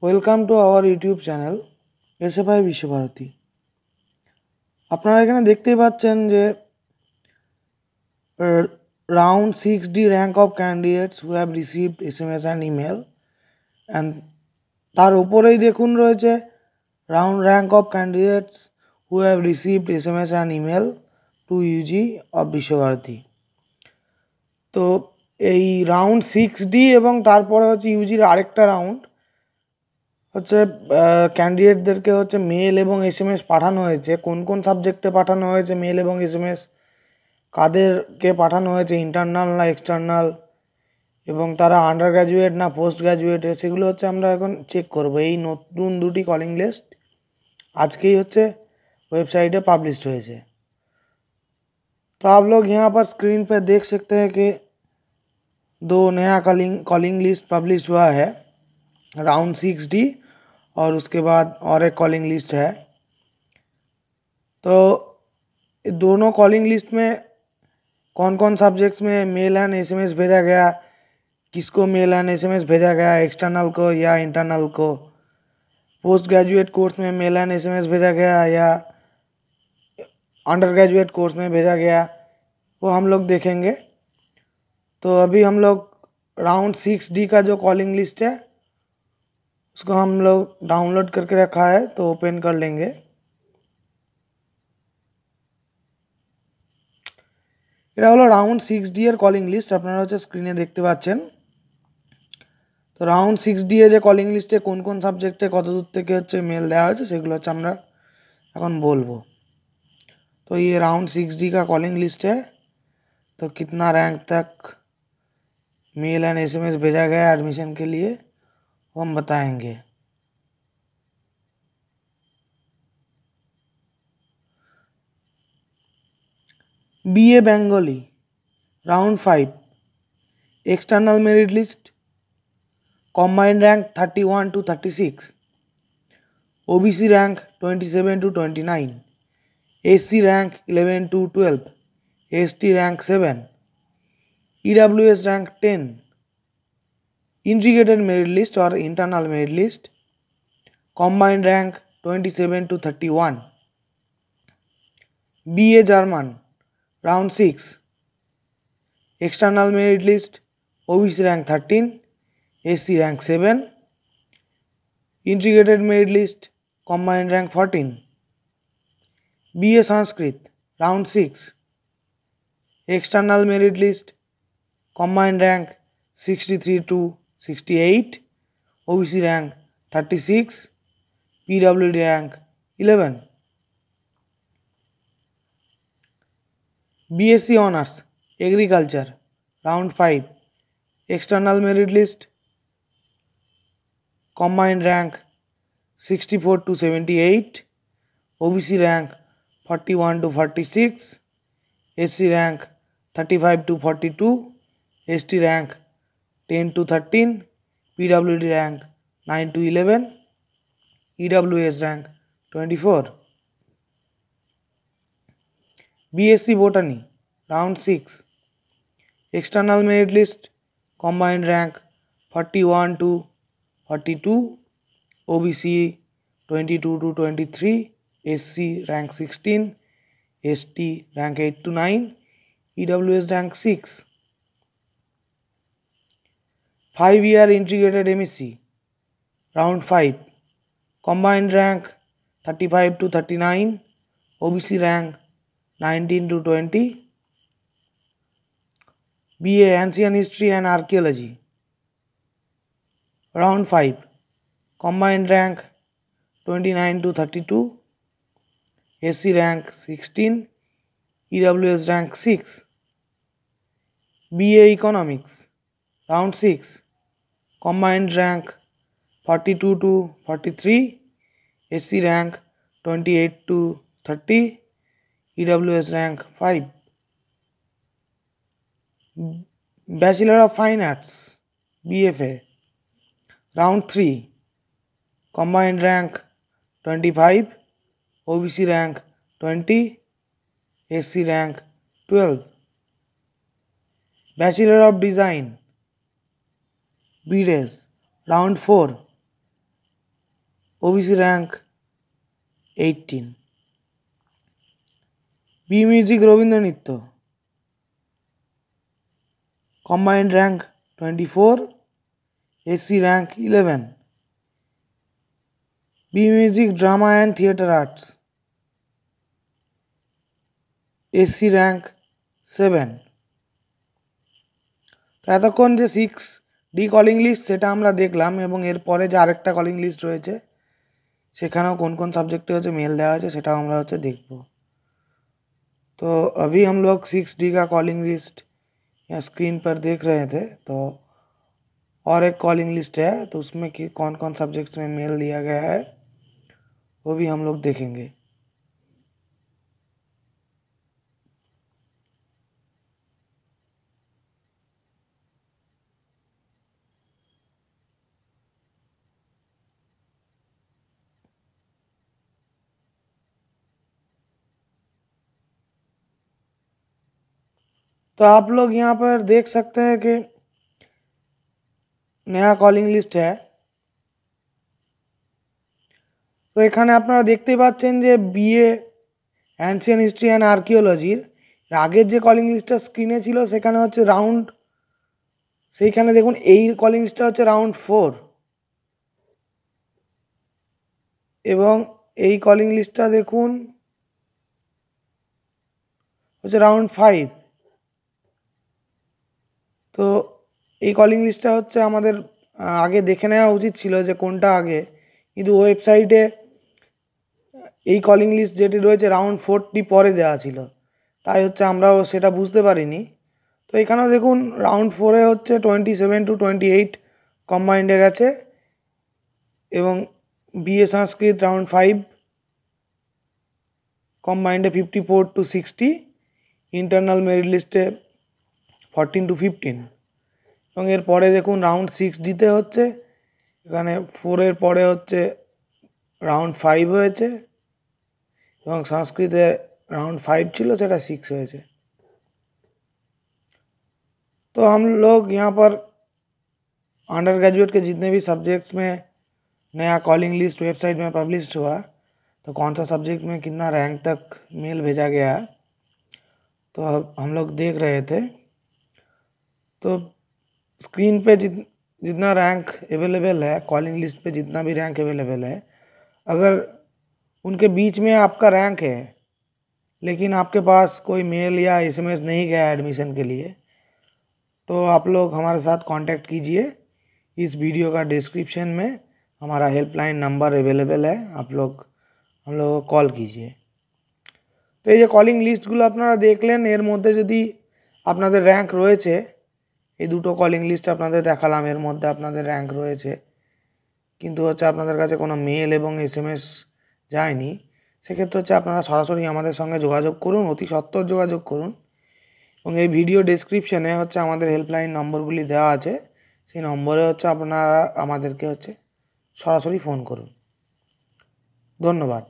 Welcome to our YouTube channel SFI Visva-Bharati. আপনারা এখানে দেখতেই পাচ্ছেন যে round 6D rank of candidates who have received SMS and email, and তার উপরেই দেখুন রয়েছে round rank of candidates who have received SMS and email to UG of Visva-Bharati. তো এই রাউন্ড 6D এবং তারপরে হচ্ছে ইউজির আরেকটা রাউন্ড হচ্ছে ক্যান্ডিডেটদেরকে হচ্ছে মেল এবং SMS পাঠানো হয়েছে। কোন কোন সাবজেক্টে পাঠানো হয়েছে মেল এবং SMS, কাদেরকে পাঠানো হয়েছে, ইন্টারনাল না এক্সটার্নাল, এবং তারা আন্ডার গ্র্যাজুয়েট না পোস্ট গ্র্যাজুয়েটে, সেগুলো হচ্ছে আমরা এখন চেক করব। এই নতুন দুটি কলিং লিস্ট আজকেই হচ্ছে वेबसाइट पब्लिश हुए। तो आप लोग यहाँ पर स्क्रीन पर देख सकते हैं कि दो नया कॉलिंग लिस्ट पब्लिश हुआ है, राउंड 6D और उसके बाद और एक कॉलिंग लिस्ट है। तो दोनों कॉलिंग लिस्ट में कौन कौन सब्जेक्ट्स में मेल एंड SMS भेजा गया, किसको मेल एंड SMS भेजा गया, एक्सटर्नल को या इंटरनल को, पोस्ट ग्रेजुएट कोर्स में मेल एंड SMS भेजा गया या अंडर ग्रेजुएट कोर्स में भेजा गया, वो हम लोग देखेंगे। तो अभी हम लोग राउंड 6D का जो कॉलिंग लिस्ट है उसको हम लोग डाउनलोड करके रखा है, तो ओपन कर लेंगे। এটা হলো রাউন্ড 6D এর কলিং লিস্ট, আপনারা হচ্ছে স্ক্রিনে দেখতে পাচ্ছেন। তো রাউন্ড 6D এ যে কলিং লিস্টে কোন কোন সাবজেক্টে কত দূর থেকে হচ্ছে মেল দেওয়া হয়েছে সেগুলো হচ্ছে আমরা এখন বলবো। तो ये राउंड 6D का कॉलिंग लिस्ट है। तो कितना रैंक तक मेल एंड SMS भेजा गया एडमिशन के लिए वो हम बताएंगे। BA Bengali round 5 external merit list, combined rank 31 to 36, OBC rank 27 to 29, SC rank 11 to 12, ST rank 7, EWS rank 10, integrated merit list or internal merit list, combined rank 27 to 31, BA German round 6 external merit list, OBC rank 13, SC rank 7, integrated merit list, combined rank 14, BA Sanskrit round 6 external merit list, combined rank 63 to 68, OBC rank 36, PWD rank 11, BSc Honours Agriculture round 5 external merit list, combined rank 64 to 78, OBC rank 41 to 46, SC rank 35 to 42, ST rank 10 to 13, PWD rank 9 to 11, EWS rank 24, BSc Botany round 6 external merit list, combined rank 41 to 42, OBC 22 to 23, SC rank 16, ST rank 8 to 9, EWS rank 6, 5-year integrated MSc round 5 combined rank 35 to 39, OBC rank 19 to 20, BA Ancient History and Archaeology round 5 combined rank 29 to 32, SC rank 16, EWS rank 6, BA Economics round 6 combined rank 42 to 43, SC rank 28 to 30, EWS rank 5, Bachelor of Fine Arts BFA round 3 combined rank 25, OBC rank 20, SC rank 12, Bachelor of Design BDes round 4 OBC rank 18, B Music Robindra Nitya, combined rank 24, SC rank 11, B Music Drama and Theatre Arts, SC rank 7। তো এতক্ষণ যে 6D calling list সেটা আমরা দেখলাম, এবং এরপরে যে আরেকটা কলিং লিস্ট রয়েছে সেখানেও কোন কোন সাবজেক্টে হচ্ছে मेल দেওয়া আছে সেটাও আমরা হচ্ছে দেখব। तो अभी हम लोग 6D का कॉलिंग लिस्ट यहाँ स्क्रीन पर देख रहे थे। तो और एक कॉलिंग लिस्ट है, तो उसमें कि कौन कौन सब्जेक्ट्स में मेल दिया गया है वो भी हम लोग देखेंगे। तो आप लोग यहाँ पर देख सकते हैं कि नया कॉलिंग लिस्ट है। তো এখানে আপনারা দেখতেই পাচ্ছেন যে বিএ অ্যানসিয়েন্ট হিস্ট্রি অ্যান্ড আর্কিওলজির আগের যে কলিং লিস্টটা স্ক্রিনে ছিল সেখানে হচ্ছে রাউন্ড, সেইখানে দেখুন এই কলিং লিস্টটা হচ্ছে রাউন্ড 4 এবং এই কলিং লিস্টটা দেখুন হচ্ছে রাউন্ড 5। তো এই কলিং লিস্টটা হচ্ছে আমাদের আগে দেখে নেওয়া উচিত ছিল যে কোনটা আগে, কিন্তু ওয়েবসাইটে এই কলিং লিস্ট যেটি রয়েছে রাউন্ড 4টি পরে দেওয়া ছিল, তাই হচ্ছে আমরাও সেটা বুঝতে পারিনি। তো এখানেও দেখুন রাউন্ড 4-এ হচ্ছে 27 to 28 কম্বাইন্ডে গেছে, এবং BA Sanskrit round 5 কম্বাইন্ডে 54 to 60, internal merit লিস্টে 14 to 15। এবং এরপরে দেখুন রাউন্ড 6ডিতে হচ্ছে এখানে 4-এর পরে হচ্ছে রাউন্ড 5 হয়েছে, এবং সংস্কৃতে राउंड 5 ছিল সেটা 6 হয়েছে। तो हम लोग यहाँ पर अंडर ग्रेजुएट के जितने भी सब्जेक्ट्स में नया कॉलिंग लिस्ट वेबसाइट में पब्लिश हुआ, तो कौन सा सब्जेक्ट में कितना रैंक तक मेल भेजा गया, तो हम लोग देख रहे थे। तो स्क्रीन पे जितना रैंक अवेलेबल है, कॉलिंग लिस्ट पे जितना भी रैंक अवेलेबल है, अगर उनके बीच में आपका रैंक है लेकिन आपके पास कोई मेल या एसएमएस नहीं गया एडमिशन के लिए, तो आप लोग हमारे साथ कांटेक्ट कीजिए। इस वीडियो का डिस्क्रिप्शन में हमारा हेल्पलाइन नंबर अवेलेबल है, आप लोग हम लोग को कॉल कीजिए। तो ये कॉलिंग लिस्टগুলো আপনারা দেখলেন, এর মধ্যে যদি আপনাদের র্যাঙ্ক রয়েছে, এই দুটো কলিং লিস্ট আপনাদের দেখালাম, এর মধ্যে আপনাদের র্যাঙ্ক রয়েছে কিন্তু হচ্ছে আপনাদের কাছে কোনো মেল এবং এসএমএস যায়নি, সেক্ষেত্রে হচ্ছে আপনারা সরাসরি আমাদের সঙ্গে যোগাযোগ করুন, অতি সত্বর যোগাযোগ করুন। এবং এই ভিডিও ডেসক্রিপশনে হচ্ছে আমাদের হেল্পলাইন নম্বরগুলি দেওয়া আছে, সেই নম্বরে হচ্ছে আপনারা আমাদেরকে হচ্ছে সরাসরি ফোন করুন। ধন্যবাদ।